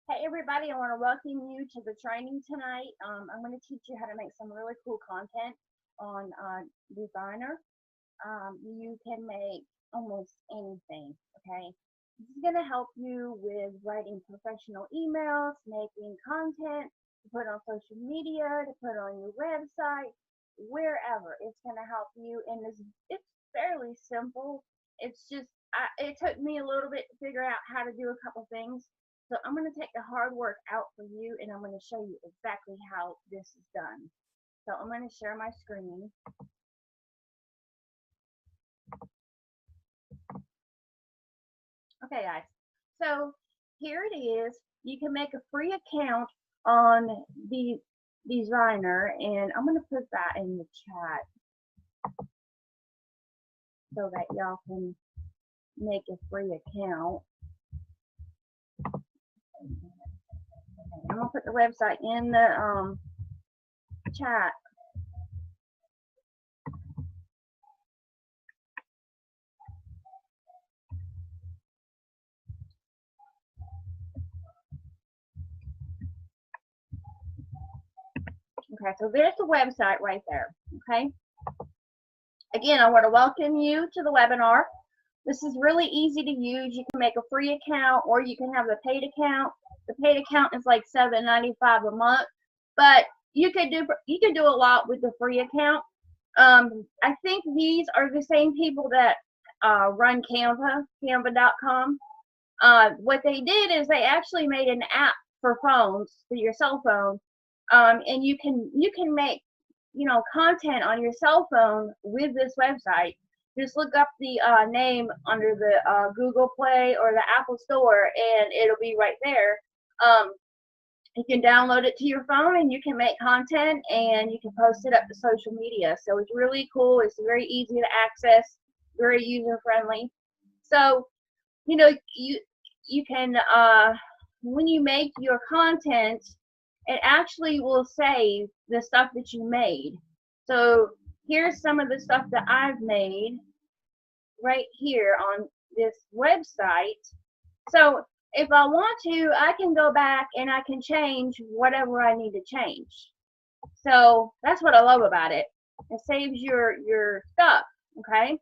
Hey everybody, I want to welcome you to the training tonight. I'm going to teach you how to make some really cool content on Desygner. You can make almost anything, okay? This is going to help you with writing professional emails, making content to put on social media, to put on your website, wherever. It's going to help you, and it's fairly simple. It took me a little bit to figure out how to do a couple things. So I'm going to take the hard work out for you, and I'm going to show you exactly how this is done. So I'm going to share my screen. Okay, guys. So here it is. You can make a free account on the Desygner, and I'm going to put that in the chat so that y'all can make a free account. I'm going to put the website in the chat. Okay, so there's the website right there. Okay. Again, I want to welcome you to the webinar. This is really easy to use. You can make a free account or you can have the paid account. The paid account is like $7.95 a month, but you can do a lot with the free account. I think these are the same people that run Canva.com. What they did is they actually made an app for phones, for your cell phone, and you can make content on your cell phone with this website. Just look up the name under the Google Play or the Apple Store, and it'll be right there. You can download it to your phone, and you can make content, and you can post it up to social media. So it's really cool. It's very easy to access, very user friendly. So you can when you make your content, it actually will save the stuff that you made. So here's some of the stuff that I've made right here on this website. So if I want to, I can go back and I can change whatever I need to change. So that's what I love about it. It saves your stuff, okay?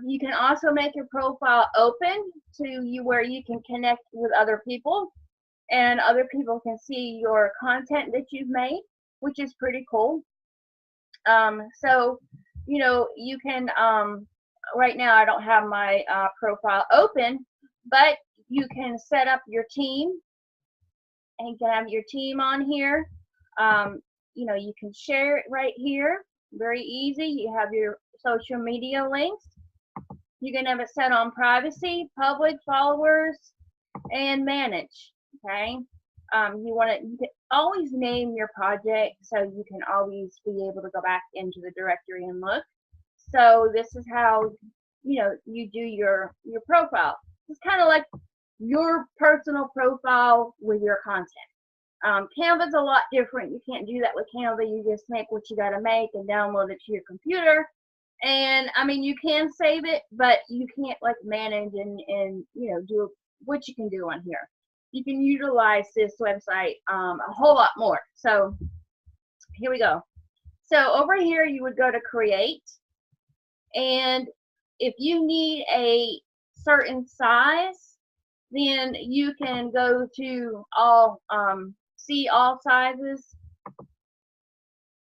You can also make your profile open to you where you can connect with other people, and other people can see your content that you've made, which is pretty cool. So you can right now I don't have my profile open, but you can set up your team, and you can have your team on here. You can share it right here, very easy. You have your social media links. You can have it set on privacy, public, followers, and manage. Okay. You can always name your project, so you can always be able to go back into the directory and look. So this is how you do your profile. It's kind of like your personal profile with your content. Canva's a lot different. You can't do that with Canva. You just make what you got to make and download it to your computer. And I mean, you can save it, but you can't like manage and do what you can do on here. You can utilize this website a whole lot more. So here we go. So over here, you would go to create, and if you need a certain size, then you can go to see all sizes,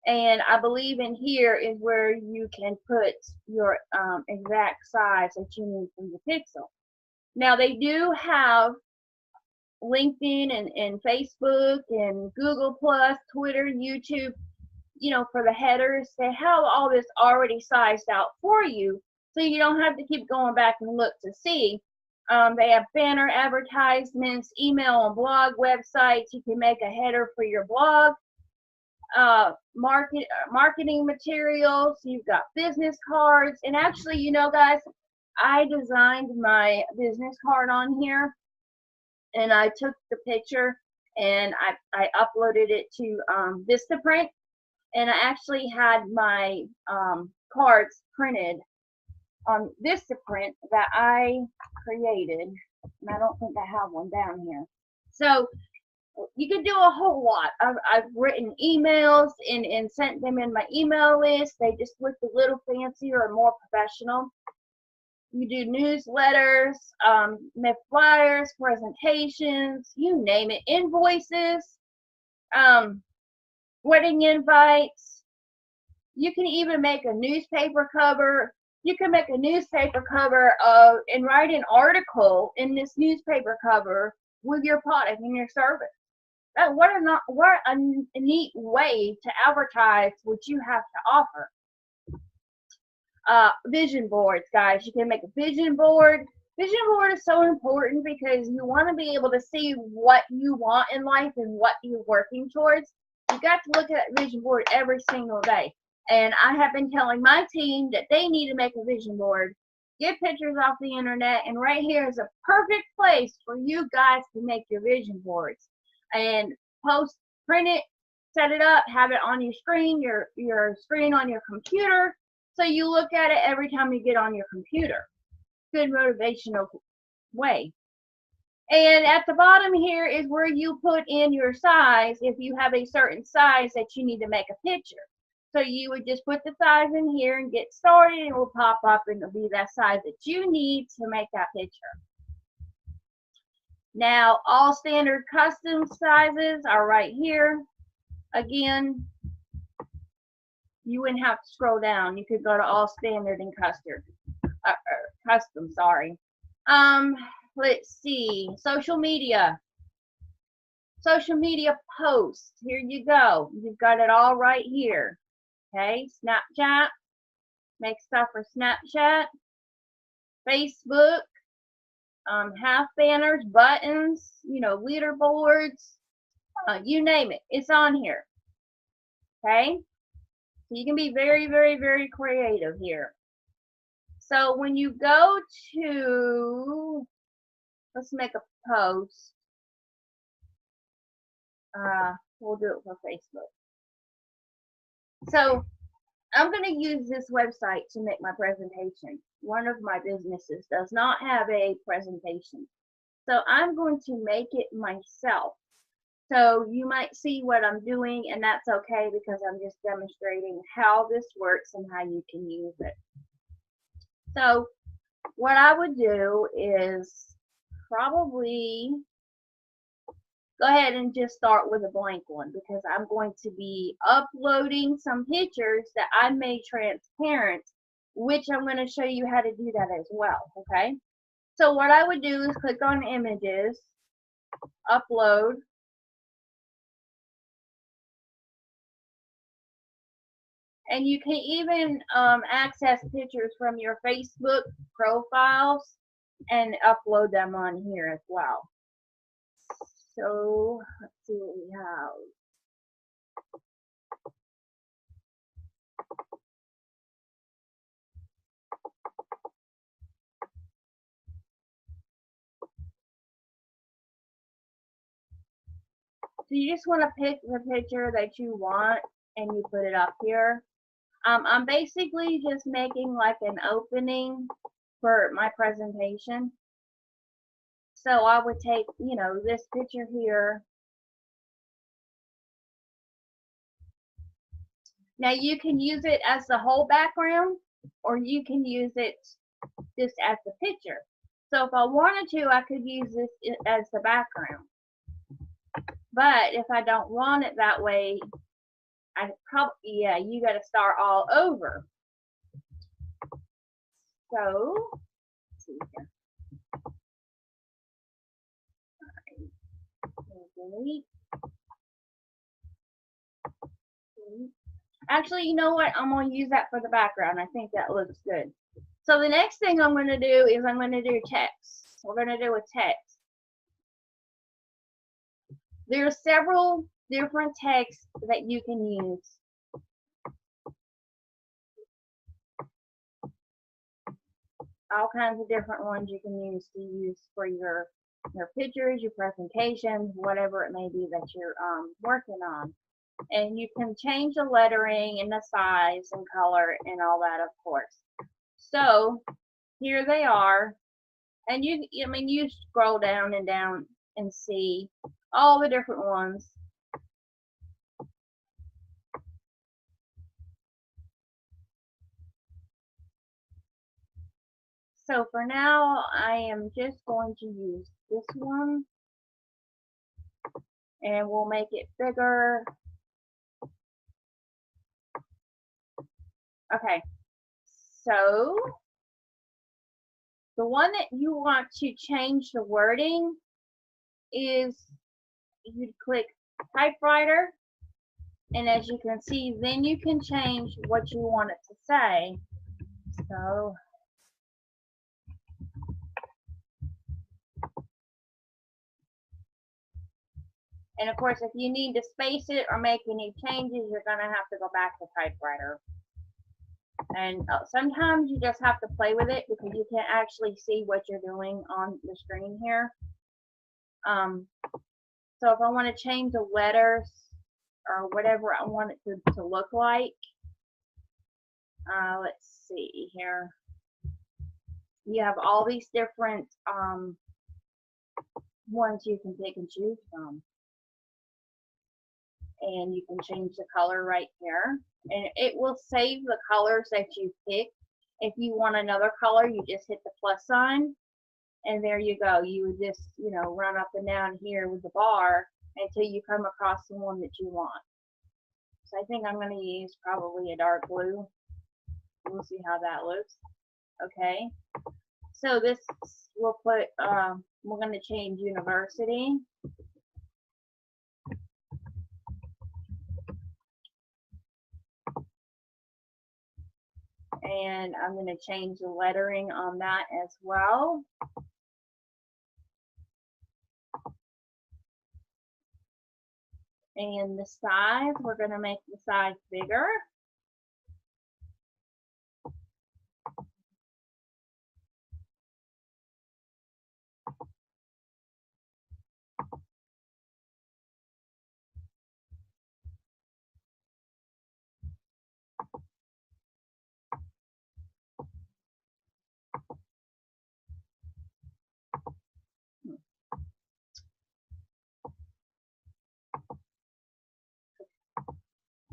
and I believe in here is where you can put your exact size that you need from the pixel. Now they do have LinkedIn and Facebook and Google Plus, Twitter, YouTube, for the headers. They have all this already sized out for you, so you don't have to keep going back and look to see. They have banner advertisements, email and blog websites. You can make a header for your blog, marketing materials. You've got business cards, and actually, guys, I designed my business card on here. And I took the picture and I uploaded it to Vistaprint, and I actually had my cards printed on Vistaprint that I created, and I don't think I have one down here. So you can do a whole lot. I've written emails and sent them in my email list. They just look a little fancier or more professional. You do newsletters, make flyers, presentations, you name it, invoices, wedding invites. You can even make a newspaper cover. You can make a newspaper cover and write an article in this newspaper cover with your product and your service. What a neat way to advertise what you have to offer. Vision boards, guys. You can make a vision board. Vision board is so important because you want to be able to see what you want in life and what you're working towards. You got to look at that vision board every single day. And I have been telling my team that they need to make a vision board, get pictures off the internet, and right here is a perfect place for you guys to make your vision boards. And print it, set it up, have it on your screen, your screen on your computer, so you look at it every time you get on your computer. Good motivational way. And at the bottom here is where you put in your size if you have a certain size that you need to make a picture. So you would just put the size in here and get started, and it will pop up and it'll be that size that you need to make that picture. Now, all standard custom sizes are right here. Again, you wouldn't have to scroll down. You could go to all standard and custom, sorry. Let's see, social media posts. Here you go. You've got it all right here. Okay, Snapchat, make stuff for Snapchat, Facebook, half banners, buttons, leaderboards, you name it, it's on here. Okay, so you can be very, very, very creative here. So when you go to, let's make a post, we'll do it for Facebook. So I'm going to use this website to make my presentation. One of my businesses does not have a presentation. So I'm going to make it myself. So you might see what I'm doing, and that's okay because I'm just demonstrating how this works and how you can use it. So what I would do is probably go ahead and just start with a blank one because I'm going to be uploading some pictures that I made transparent, which I'm going to show you how to do that as well, okay? So what I would do is click on images, upload, and you can even access pictures from your Facebook profiles and upload them on here as well. So let's see what we have. So you just want to pick the picture that you want and you put it up here. I'm basically just making like an opening for my presentation. So I would take, this picture here. Now you can use it as the whole background, or you can use it just as the picture. So if I wanted to, I could use this as the background. But if I don't want it that way, you got to start all over. So, let's see here. Delete. Actually, you know what? I'm going to use that for the background. I think that looks good. So the next thing I'm going to do is I'm going to do text. We're going to do a text. There are several different texts that you can use. All kinds of different ones you can use for your pictures, your presentations, whatever it may be that you're working on. And you can change the lettering and the size and color and all that, of course. So here they are. And you scroll down and down and see all the different ones. So for now, I am just going to use this one, and we'll make it bigger. Okay, so the one that you want to change the wording is you click typewriter, and as you can see, then you can change what you want it to say. So and of course, if you need to space it or make any changes, you're going to have to go back to typewriter. And sometimes you just have to play with it because you can't actually see what you're doing on the screen here. So if I want to change the letters or whatever I want it to look like, let's see here. You have all these different ones you can pick and choose from. And you can change the color right here. And it will save the colors that you picked. If you want another color, you just hit the plus sign. And there you go. You would just, run up and down here with the bar until you come across the one that you want. So I think I'm going to use probably a dark blue. We'll see how that looks. Okay. So this, we'll put, we're going to change university. And I'm going to change the lettering on that as well. And the size, we're going to make the size bigger.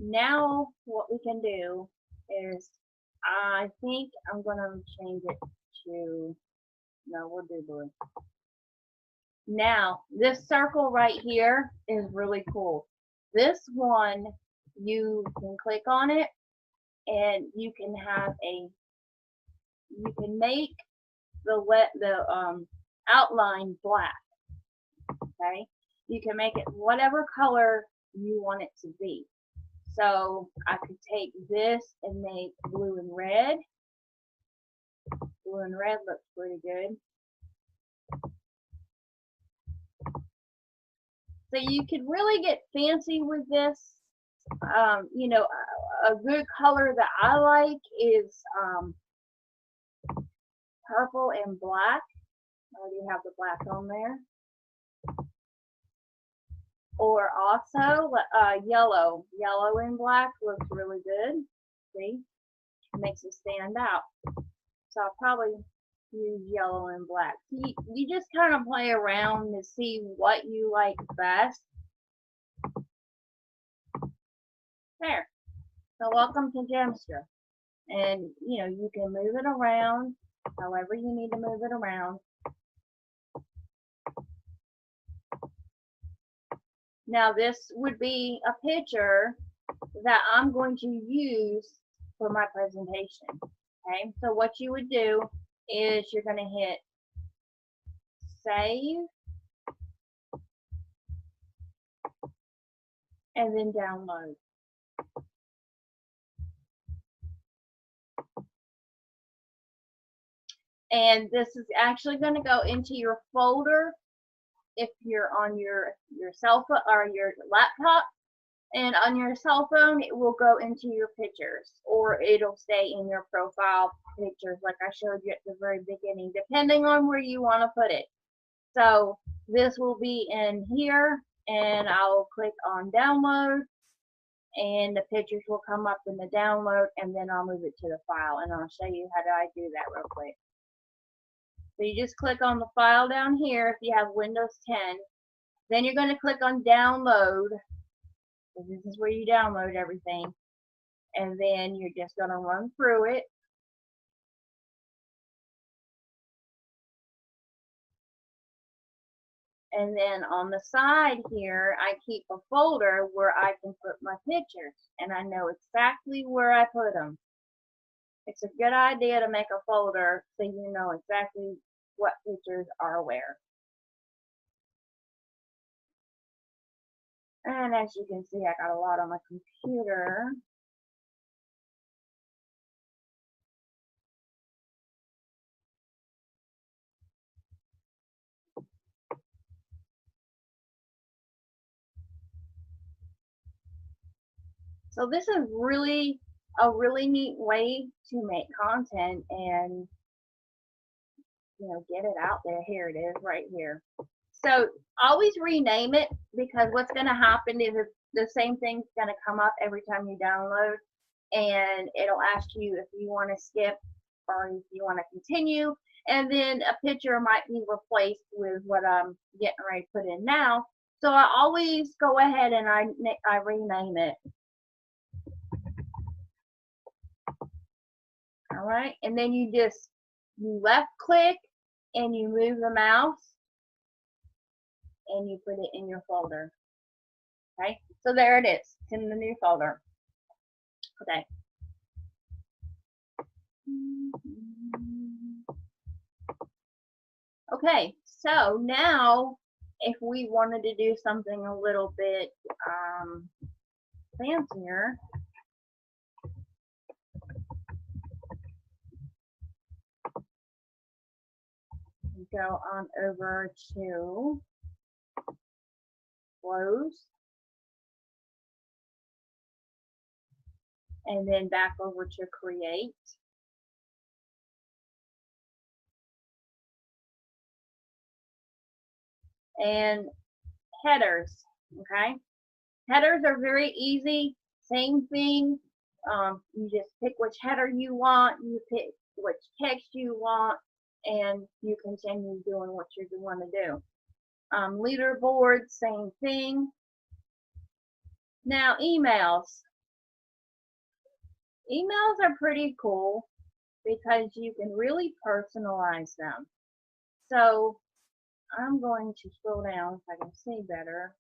Now what we can do is, I think I'm going to change it to, no, we'll do blue. Now, this circle right here is really cool. This one, you can click on it and you can have you can make the outline black. Okay? You can make it whatever color you want it to be. So I could take this and make blue and red. Blue and red looks pretty good. So you could really get fancy with this. A good color that I like is purple and black. I already have the black on there. Or also yellow. Yellow and black looks really good. See? It makes it stand out. So I'll probably use yellow and black. You just kind of play around to see what you like best. There. So welcome to Gemster. And you can move it around however you need to move it around. Now this would be a picture that I'm going to use for my presentation. Okay, so what you would do is you're going to hit save and then download. And this is actually going to go into your folder if you're on your cell phone or your laptop, and on your cell phone it will go into your pictures, or it'll stay in your profile pictures like I showed you at the very beginning, depending on where you want to put it. So this will be in here, and I'll click on download, and the pictures will come up in the download, and then I'll move it to the file, and I'll show you how do I do that real quick. So you just click on the file down here if you have Windows 10. Then you're going to click on download. So this is where you download everything. And then you're just going to run through it. And then on the side here, I keep a folder where I can put my pictures. And I know exactly where I put them. It's a good idea to make a folder so you know exactly what pictures are where. And as you can see, I got a lot on my computer. So this is really a really neat way to make content and get it out there. Here it is right here. So always rename it, because what's going to happen is the same thing's going to come up every time you download, and it'll ask you if you want to skip or if you want to continue, and then a picture might be replaced with what I'm getting ready to put in now. So I always go ahead and I rename it. All right, and then you left click and you move the mouse and you put it in your folder. Okay, so there it is. It's in the new folder. Okay. Okay, so now if we wanted to do something a little bit fancier, we go on over to close, and then back over to create. And headers, okay? Headers are very easy, same thing. You just pick which header you want, you pick which text you want, and you continue doing what you want to do. Leaderboard, same thing. Now emails. Emails are pretty cool because you can really personalize them. So I'm going to scroll down so I can see better.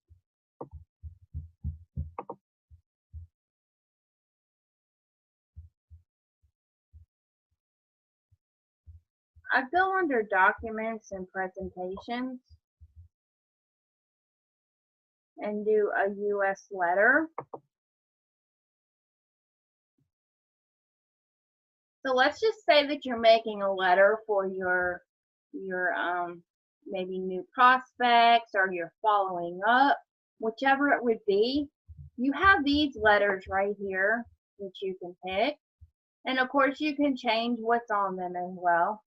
I go under documents and presentations and do a US letter. So let's just say that you're making a letter for your maybe new prospects, or you're following up, whichever it would be. You have these letters right here that you can pick, and of course you can change what's on them as well.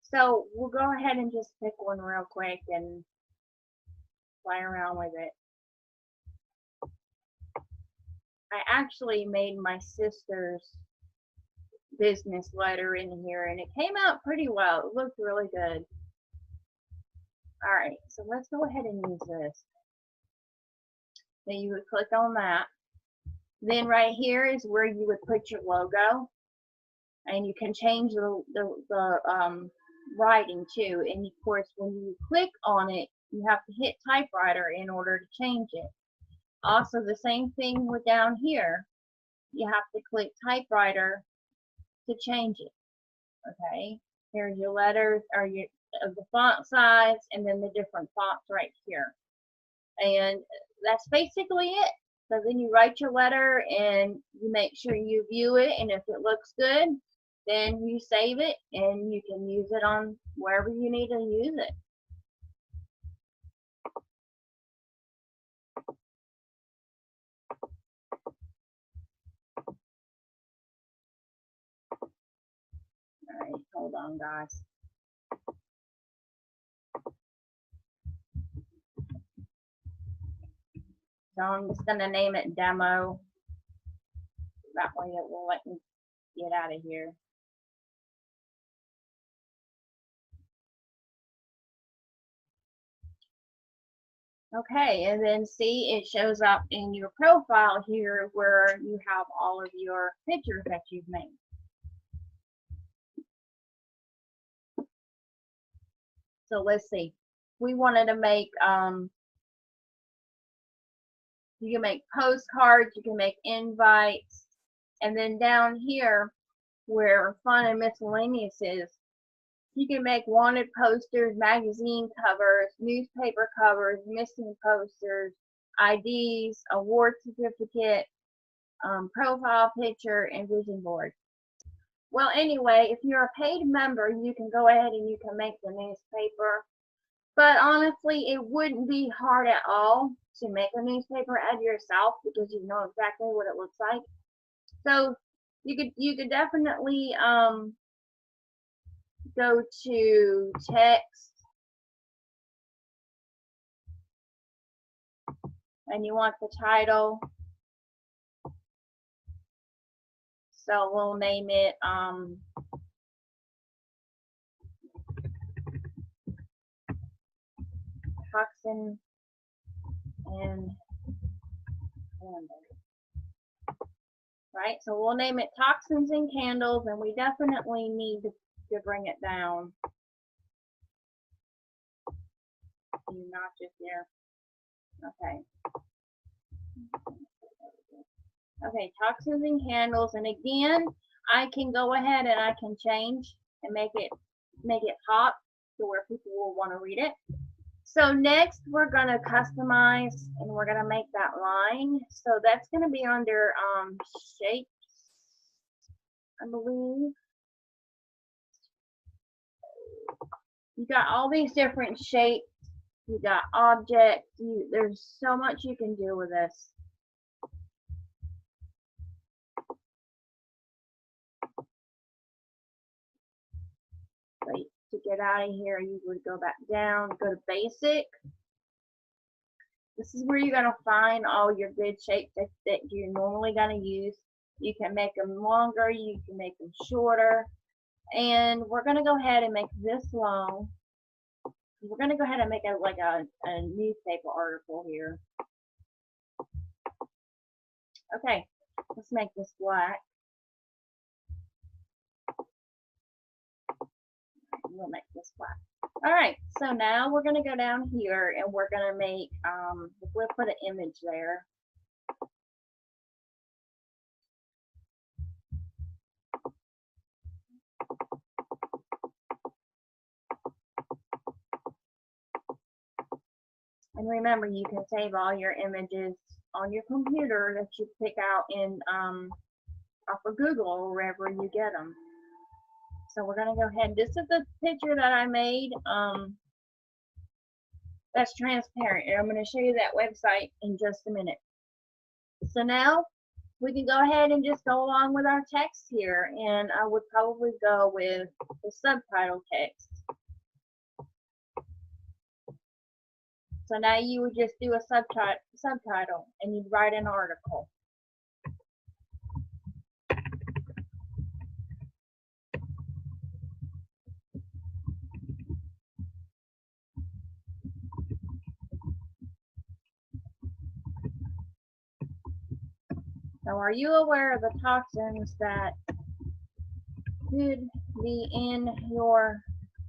So we'll go ahead and just pick one real quick and play around with it. I actually made my sister's business letter in here, and it came out pretty well. It looked really good. Alright, so let's go ahead and use this. Then you would click on that. Then right here is where you would put your logo, and you can change the writing too. And of course, when you click on it, you have to hit typewriter in order to change it. Also, the same thing with down here. You have to click typewriter to change it. Okay, here's your letters, or the font size, and then the different fonts right here. And that's basically it. So then you write your letter and you make sure you view it, and if it looks good, then you save it and you can use it on wherever you need to use it. Alright, hold on guys. So I'm just going to name it demo. That way it will let me get out of here. Okay, and then see, it shows up in your profile here where you have all of your pictures that you've made. So let's see. We wanted to make, you can make postcards, you can make invites, and then down here where fun and miscellaneous is, you can make wanted posters, magazine covers, newspaper covers, missing posters, IDs, award certificate, profile picture, and vision board. Well, anyway, if you're a paid member, you can go ahead and you can make the newspaper. But honestly, it wouldn't be hard at all to make a newspaper ad yourself because you know exactly what it looks like. So you could definitely go to text, and you want the title. So we'll name it Toxin and Candles. Right, so we'll name it Toxins and Candles, and we definitely need to bring it down. Not just there. Okay. Okay, Toxins and Candles, and again, I can go ahead and I can change and make it pop to where people will want to read it. So next we're going to customize and we're going to make that line. So that's going to be under shapes, I believe. You got all these different shapes. You got objects. There's so much you can do with this. Wait, to get out of here, you would go back down, go to basic. This is where you're going to find all your good shapes that you're normally going to use. You can make them longer, you can make them shorter. And we're going to go ahead and make this long. We're going to go ahead and make it like a newspaper article here. Okay, let's make this black. We'll make this black. All right, so now we're going to go down here and we're going to make, we'll put an image there. And remember, you can save all your images on your computer that you pick out in off of Google or wherever you get them. So we're going to go ahead. This is the picture that I made. That's transparent, and I'm going to show you that website in just a minute. So now we can go ahead and just go along with our text here, and I would probably go with the subtitle text. So now you would just do a subtitle and you'd write an article. So are you aware of the toxins that could be in your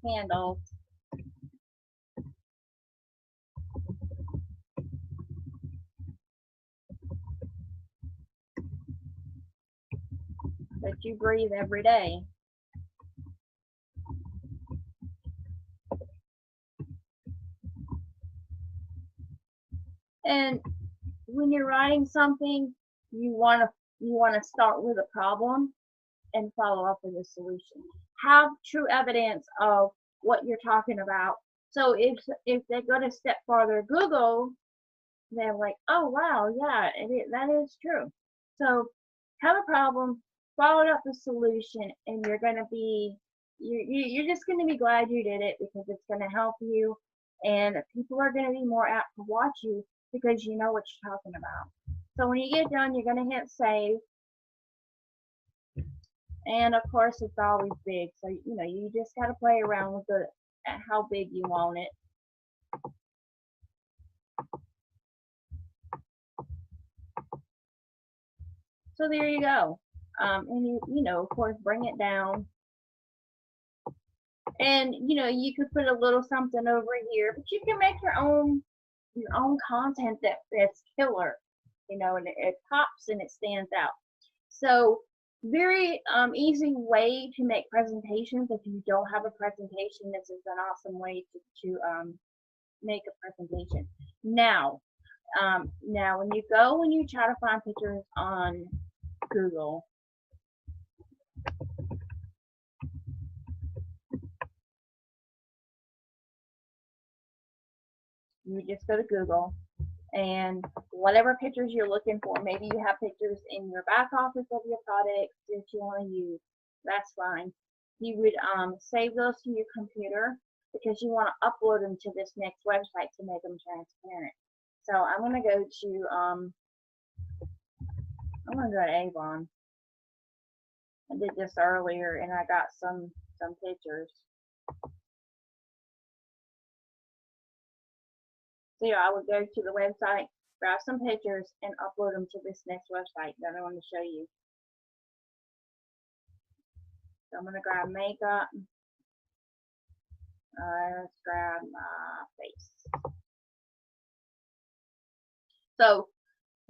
candles? That you breathe every day? And when you're writing something, you want to start with a problem and follow up with a solution. Have true evidence of what you're talking about. So if they go a step farther, Google, they're like, oh wow, yeah, that is true. So have a problem, follow up a solution, and you're just going to be glad you did it because it's going to help you, and people are going to be more apt to watch you because you know what you're talking about. So when you get done, you're going to hit save. And of course, it's always big. So, you know, you just got to play around with how big you want it. So there you go. And you know, of course, bring it down. And, you know, you could put a little something over here, but you can make your own content that's killer, you know, and it pops and it stands out. So very easy way to make presentations. If you don't have a presentation, this is an awesome way to make a presentation. Now when you try to find pictures on Google, you just go to Google, and whatever pictures you're looking for, maybe you have pictures in your back office of your products that you want to use, that's fine. You would save those to your computer because you want to upload them to this next website to make them transparent. So I'm going to go to Avon. I did this earlier and I got some pictures. So yeah, I would go to the website, grab some pictures, and upload them to this next website that I want to show you. So I'm going to grab makeup. Let's grab my face. So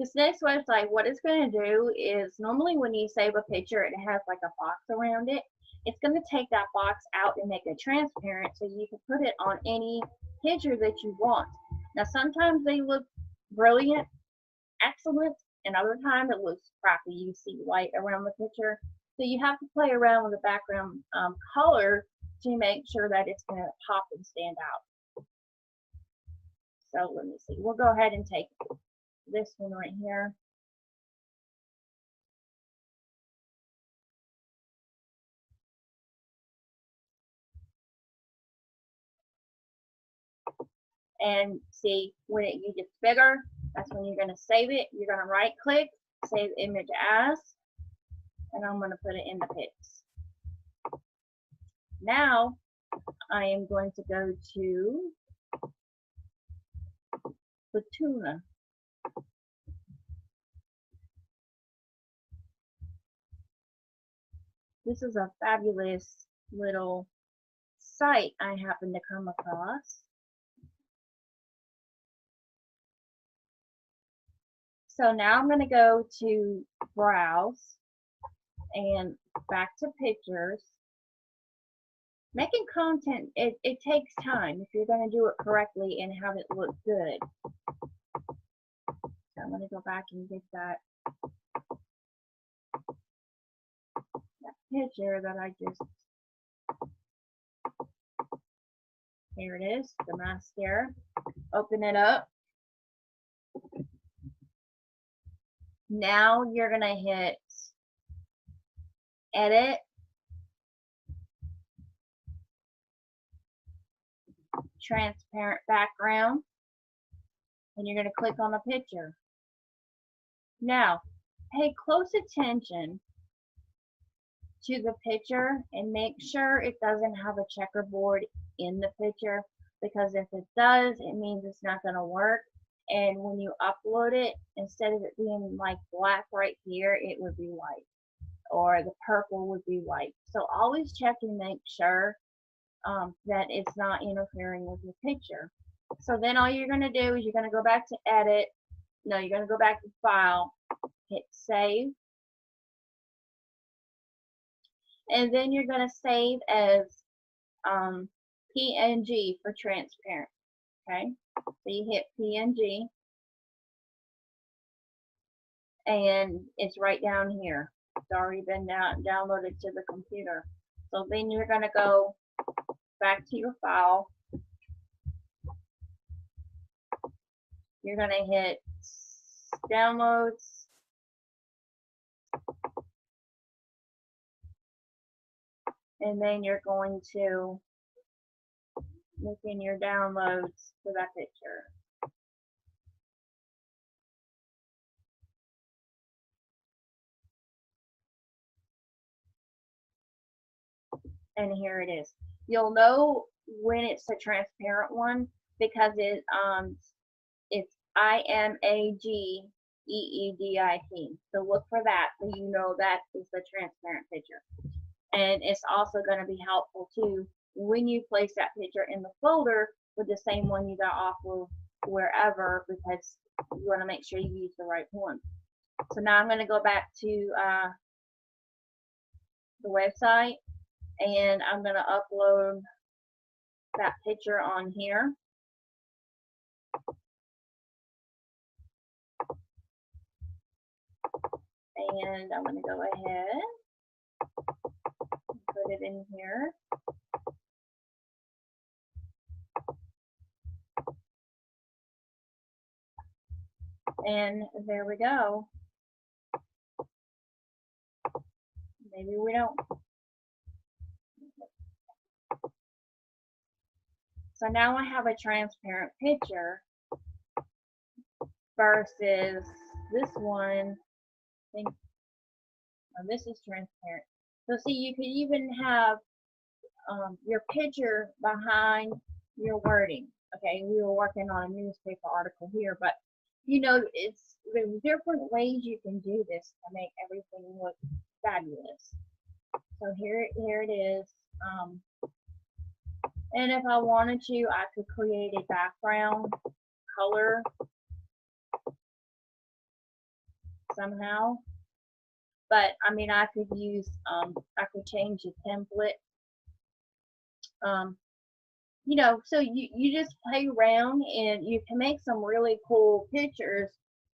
this next website, what it's going to do is, normally when you save a picture, it has like a box around it. It's going to take that box out and make it transparent so you can put it on any picture that you want. Now sometimes they look brilliant, excellent, and other times it looks crappy. You see white around the picture. So you have to play around with the background color to make sure that it's going to pop and stand out. So let me see. We'll go ahead and take this one right here. And see, when it gets bigger, that's when you're going to save it. You're going to right click, save image as, and I'm going to put it in the pics. Now I am going to go to the tuna. This is a fabulous little site I happened to come across. So now I'm going to go to browse and back to pictures. Making content, it takes time if you're going to do it correctly and have it look good. So I'm going to go back and get that picture that I just, here it is, the mascara. Open it up. Now you're going to hit edit, transparent background, and you're going to click on the picture. Now pay close attention to the picture and make sure it doesn't have a checkerboard in the picture, because if it does, it means it's not going to work. And when you upload it, instead of it being like black right here, it would be white, or the purple would be white. So always check and make sure that it's not interfering with your picture. So then all you're going to do is you're going to go back to edit. No, you're going to go back to file, hit save, and then you're going to save as PNG for transparent. Okay, so you hit PNG, and it's right down here. It's already been downloaded to the computer. So then you're going to go back to your file. You're going to hit downloads, and then you're going to look in your downloads for that picture. and here it is. You'll know when it's a transparent one because it's IMAGEEDIT. So look for that so you know that is the transparent picture. And it's also going to be helpful too when you place that picture in the folder with the same one you got off of wherever, because you want to make sure you use the right one. So now I'm going to go back to the website, and I'm going to upload that picture on here. And I'm going to go ahead and put it in here. And there we go. Maybe we don't. So now I have a transparent picture versus this one. I think this is transparent. So see, you could even have your picture behind your wording. Okay, we were working on a newspaper article here, but you know, there's different ways you can do this to make everything look fabulous. So here it is. And if I wanted to, I could create a background color somehow. But I mean, I could use, I could change the template. You know, so you just play around and you can make some really cool pictures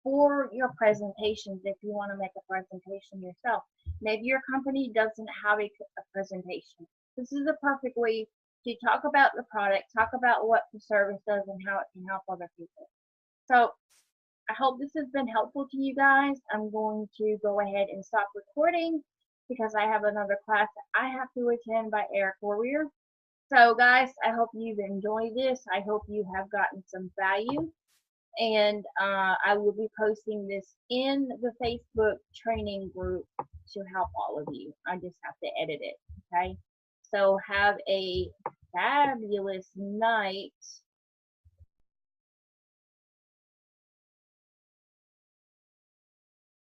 for your presentations if you want to make a presentation yourself. Maybe your company doesn't have a presentation. This is a perfect way to talk about the product, talk about what the service does and how it can help other people. So I hope this has been helpful to you guys. I'm going to go ahead and stop recording because I have another class that I have to attend by air courier. So guys, I hope you've enjoyed this. I hope you have gotten some value. And I will be posting this in the Facebook training group to help all of you. I just have to edit it, okay? So have a fabulous night.